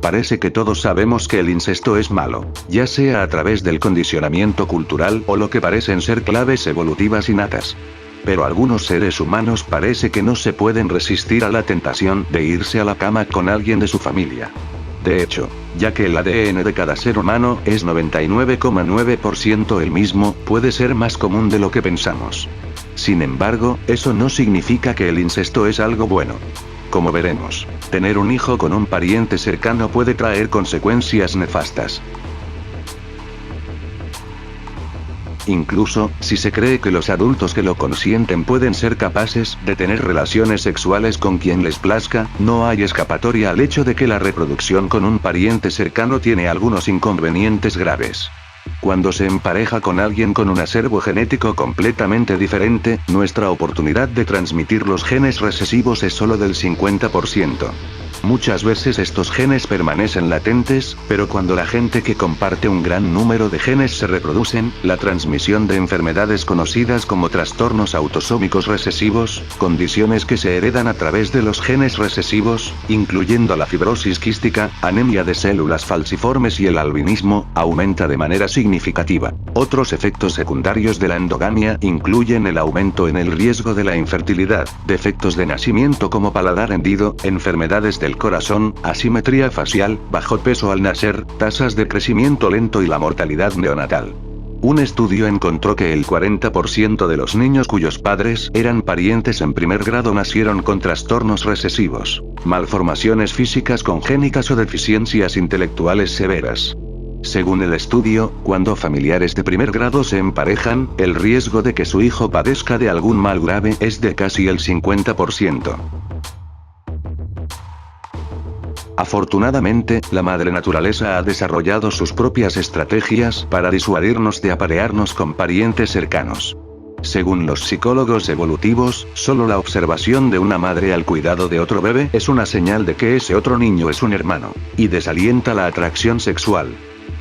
Parece que todos sabemos que el incesto es malo, ya sea a través del condicionamiento cultural o lo que parecen ser claves evolutivas innatas. Pero algunos seres humanos parece que no se pueden resistir a la tentación de irse a la cama con alguien de su familia. De hecho, ya que el ADN de cada ser humano es 99,9% el mismo, puede ser más común de lo que pensamos. Sin embargo, eso no significa que el incesto es algo bueno. Como veremos, tener un hijo con un pariente cercano puede traer consecuencias nefastas. Incluso, si se cree que los adultos que lo consienten pueden ser capaces de tener relaciones sexuales con quien les plazca, no hay escapatoria al hecho de que la reproducción con un pariente cercano tiene algunos inconvenientes graves. Cuando se empareja con alguien con un acervo genético completamente diferente, nuestra oportunidad de transmitir los genes recesivos es solo del 50%. Muchas veces estos genes permanecen latentes, pero cuando la gente que comparte un gran número de genes se reproducen, la transmisión de enfermedades conocidas como trastornos autosómicos recesivos, condiciones que se heredan a través de los genes recesivos, incluyendo la fibrosis quística, anemia de células falciformes y el albinismo, aumenta de manera significativa. Otros efectos secundarios de la endogamia incluyen el aumento en el riesgo de la infertilidad, defectos de nacimiento como paladar hendido, enfermedades del corazón, asimetría facial, bajo peso al nacer, tasas de crecimiento lento y la mortalidad neonatal. Un estudio encontró que el 40% de los niños cuyos padres eran parientes en primer grado nacieron con trastornos recesivos, malformaciones físicas congénitas o deficiencias intelectuales severas. Según el estudio, cuando familiares de primer grado se emparejan, el riesgo de que su hijo padezca de algún mal grave es de casi el 50%. Afortunadamente, la madre naturaleza ha desarrollado sus propias estrategias para disuadirnos de aparearnos con parientes cercanos. Según los psicólogos evolutivos, solo la observación de una madre al cuidado de otro bebé es una señal de que ese otro niño es un hermano, y desalienta la atracción sexual.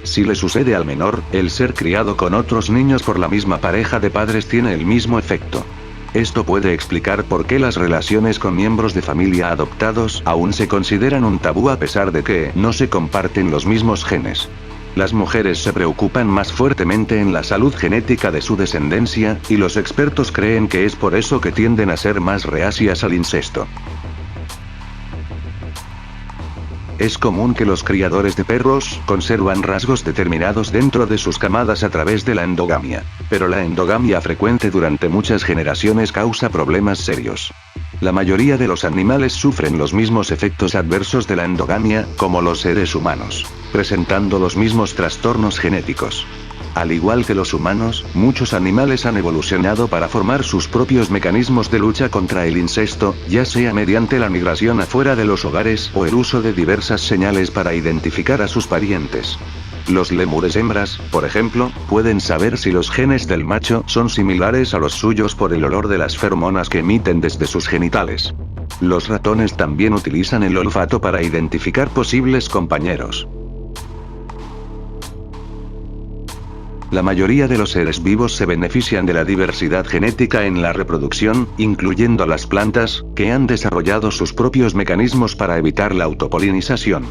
Si le sucede al menor, el ser criado con otros niños por la misma pareja de padres tiene el mismo efecto. Esto puede explicar por qué las relaciones con miembros de familia adoptados aún se consideran un tabú a pesar de que no se comparten los mismos genes. Las mujeres se preocupan más fuertemente en la salud genética de su descendencia, y los expertos creen que es por eso que tienden a ser más reacias al incesto. Es común que los criadores de perros conservan rasgos determinados dentro de sus camadas a través de la endogamia. Pero la endogamia frecuente durante muchas generaciones causa problemas serios. La mayoría de los animales sufren los mismos efectos adversos de la endogamia, como los seres humanos, presentando los mismos trastornos genéticos. Al igual que los humanos, muchos animales han evolucionado para formar sus propios mecanismos de lucha contra el incesto, ya sea mediante la migración afuera de los hogares o el uso de diversas señales para identificar a sus parientes. Los lémures hembras, por ejemplo, pueden saber si los genes del macho son similares a los suyos por el olor de las feromonas que emiten desde sus genitales. Los ratones también utilizan el olfato para identificar posibles compañeros. La mayoría de los seres vivos se benefician de la diversidad genética en la reproducción, incluyendo las plantas, que han desarrollado sus propios mecanismos para evitar la autopolinización.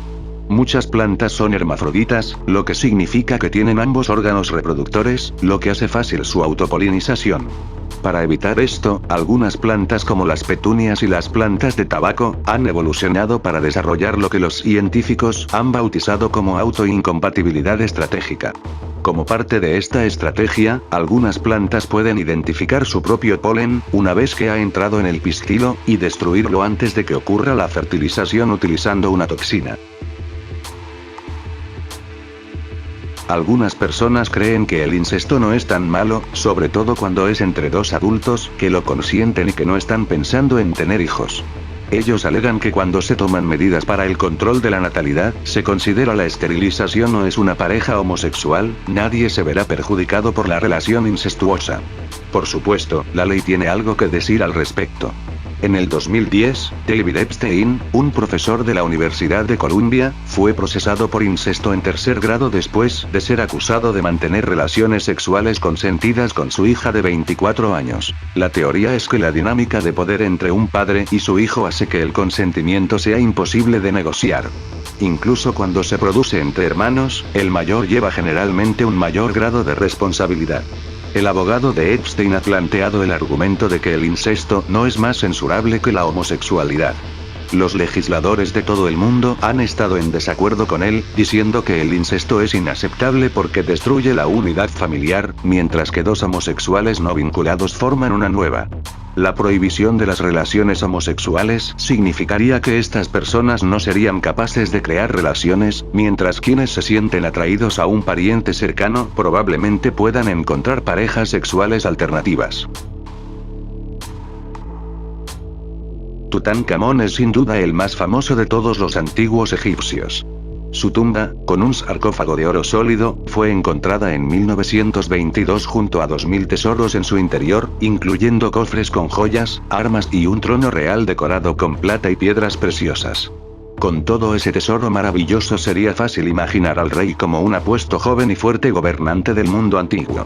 Muchas plantas son hermafroditas, lo que significa que tienen ambos órganos reproductores, lo que hace fácil su autopolinización. Para evitar esto, algunas plantas como las petunias y las plantas de tabaco, han evolucionado para desarrollar lo que los científicos han bautizado como autoincompatibilidad estratégica. Como parte de esta estrategia, algunas plantas pueden identificar su propio polen, una vez que ha entrado en el pistilo, y destruirlo antes de que ocurra la fertilización utilizando una toxina. Algunas personas creen que el incesto no es tan malo, sobre todo cuando es entre dos adultos, que lo consienten y que no están pensando en tener hijos. Ellos alegan que cuando se toman medidas para el control de la natalidad, se considera la esterilización o es una pareja homosexual, nadie se verá perjudicado por la relación incestuosa. Por supuesto, la ley tiene algo que decir al respecto. En el 2010, David Epstein, un profesor de la Universidad de Columbia, fue procesado por incesto en tercer grado después de ser acusado de mantener relaciones sexuales consentidas con su hija de 24 años. La teoría es que la dinámica de poder entre un padre y su hijo hace que el consentimiento sea imposible de negociar. Incluso cuando se produce entre hermanos, el mayor lleva generalmente un mayor grado de responsabilidad. El abogado de Epstein ha planteado el argumento de que el incesto no es más censurable que la homosexualidad. Los legisladores de todo el mundo han estado en desacuerdo con él, diciendo que el incesto es inaceptable porque destruye la unidad familiar, mientras que dos homosexuales no vinculados forman una nueva. La prohibición de las relaciones homosexuales significaría que estas personas no serían capaces de crear relaciones, mientras quienes se sienten atraídos a un pariente cercano probablemente puedan encontrar parejas sexuales alternativas. Tutankamón es sin duda el más famoso de todos los antiguos egipcios. Su tumba, con un sarcófago de oro sólido, fue encontrada en 1922 junto a 2000 tesoros en su interior, incluyendo cofres con joyas, armas y un trono real decorado con plata y piedras preciosas. Con todo ese tesoro maravilloso sería fácil imaginar al rey como un apuesto joven y fuerte gobernante del mundo antiguo.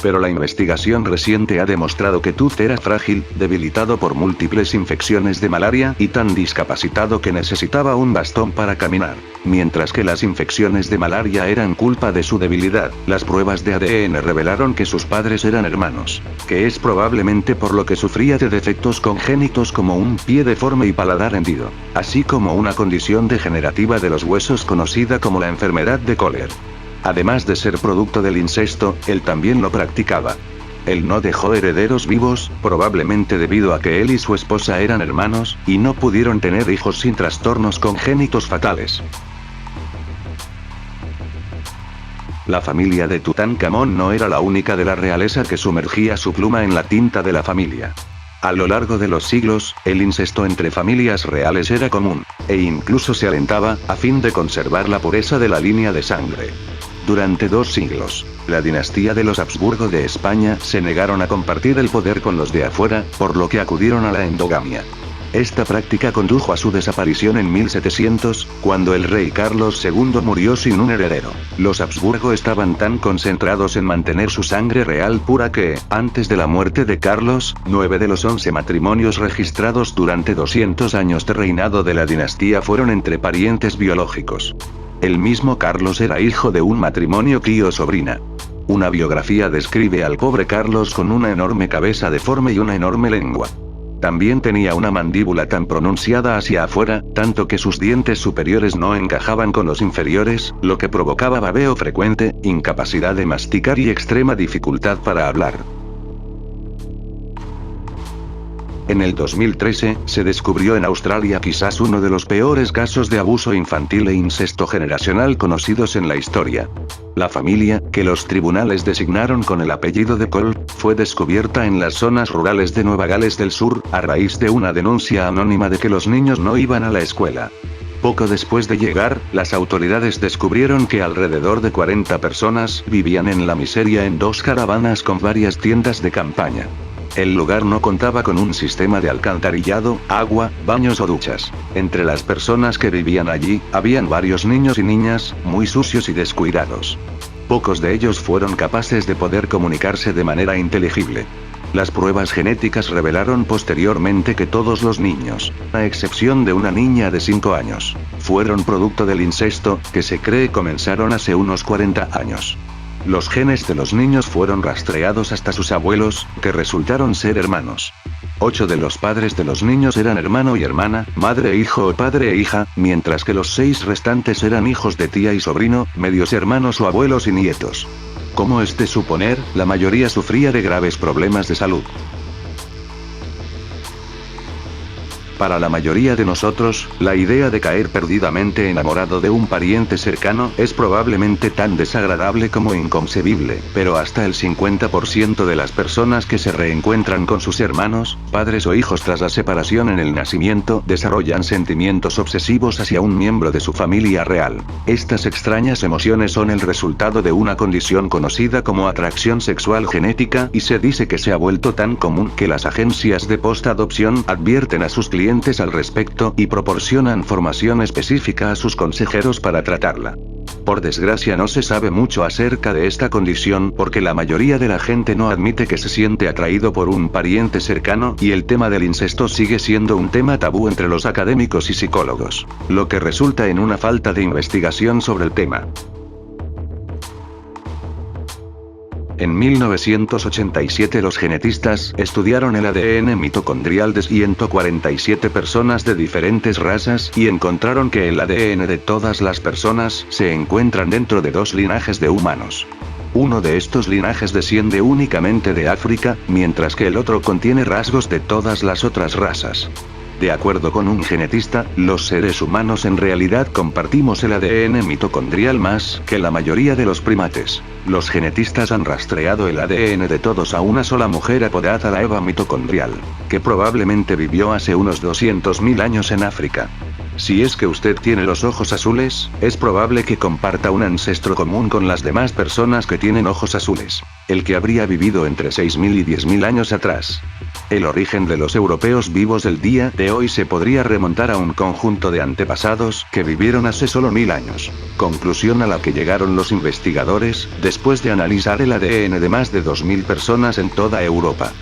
Pero la investigación reciente ha demostrado que Tut era frágil, debilitado por múltiples infecciones de malaria y tan discapacitado que necesitaba un bastón para caminar. Mientras que las infecciones de malaria eran culpa de su debilidad, las pruebas de ADN revelaron que sus padres eran hermanos, que es probablemente por lo que sufría de defectos congénitos como un pie deforme y paladar hendido, así como una condición degenerativa de los huesos conocida como la enfermedad de Kohler. Además de ser producto del incesto, él también lo practicaba. Él no dejó herederos vivos, probablemente debido a que él y su esposa eran hermanos, y no pudieron tener hijos sin trastornos congénitos fatales. La familia de Tutankamón no era la única de la realeza que sumergía su pluma en la tinta de la familia. A lo largo de los siglos, el incesto entre familias reales era común, e incluso se alentaba, a fin de conservar la pureza de la línea de sangre. Durante 2 siglos, la dinastía de los Habsburgo de España se negaron a compartir el poder con los de afuera, por lo que acudieron a la endogamia. Esta práctica condujo a su desaparición en 1700, cuando el rey Carlos II murió sin un heredero. Los Habsburgo estaban tan concentrados en mantener su sangre real pura que, antes de la muerte de Carlos, 9 de los 11 matrimonios registrados durante 200 años de reinado de la dinastía fueron entre parientes biológicos. El mismo Carlos era hijo de un matrimonio tío-sobrina. Una biografía describe al pobre Carlos con una enorme cabeza deforme y una enorme lengua. También tenía una mandíbula tan pronunciada hacia afuera, tanto que sus dientes superiores no encajaban con los inferiores, lo que provocaba babeo frecuente, incapacidad de masticar y extrema dificultad para hablar. En el 2013, se descubrió en Australia quizás uno de los peores casos de abuso infantil e incesto generacional conocidos en la historia. La familia, que los tribunales designaron con el apellido de Cole, fue descubierta en las zonas rurales de Nueva Gales del Sur, a raíz de una denuncia anónima de que los niños no iban a la escuela. Poco después de llegar, las autoridades descubrieron que alrededor de 40 personas vivían en la miseria en 2 caravanas con varias tiendas de campaña. El lugar no contaba con un sistema de alcantarillado, agua, baños o duchas. Entre las personas que vivían allí, habían varios niños y niñas, muy sucios y descuidados. Pocos de ellos fueron capaces de poder comunicarse de manera inteligible. Las pruebas genéticas revelaron posteriormente que todos los niños, a excepción de una niña de 5 años, fueron producto del incesto, que se cree comenzaron hace unos 40 años. Los genes de los niños fueron rastreados hasta sus abuelos, que resultaron ser hermanos. 8 de los padres de los niños eran hermano y hermana, madre e hijo o padre e hija, mientras que los 6 restantes eran hijos de tía y sobrino, medios hermanos o abuelos y nietos. Como es de suponer, la mayoría sufría de graves problemas de salud. Para la mayoría de nosotros, la idea de caer perdidamente enamorado de un pariente cercano es probablemente tan desagradable como inconcebible, pero hasta el 50% de las personas que se reencuentran con sus hermanos, padres o hijos tras la separación en el nacimiento desarrollan sentimientos obsesivos hacia un miembro de su familia real. Estas extrañas emociones son el resultado de una condición conocida como atracción sexual genética y se dice que se ha vuelto tan común que las agencias de post-adopción advierten a sus clientes al respecto y proporcionan formación específica a sus consejeros para tratarla. Por desgracia no se sabe mucho acerca de esta condición porque la mayoría de la gente no admite que se siente atraído por un pariente cercano y el tema del incesto sigue siendo un tema tabú entre los académicos y psicólogos, lo que resulta en una falta de investigación sobre el tema. En 1987 los genetistas estudiaron el ADN mitocondrial de 147 personas de diferentes razas y encontraron que el ADN de todas las personas se encuentran dentro de 2 linajes de humanos. Uno de estos linajes desciende únicamente de África, mientras que el otro contiene rasgos de todas las otras razas. De acuerdo con un genetista, los seres humanos en realidad compartimos el ADN mitocondrial más que la mayoría de los primates. Los genetistas han rastreado el ADN de todos a una sola mujer apodada la Eva mitocondrial, que probablemente vivió hace unos 200.000 años en África. Si es que usted tiene los ojos azules, es probable que comparta un ancestro común con las demás personas que tienen ojos azules, el que habría vivido entre 6.000 y 10.000 años atrás. El origen de los europeos vivos del día de hoy se podría remontar a un conjunto de antepasados que vivieron hace solo 1000 años. Conclusión a la que llegaron los investigadores, después de analizar el ADN de más de 2000 personas en toda Europa.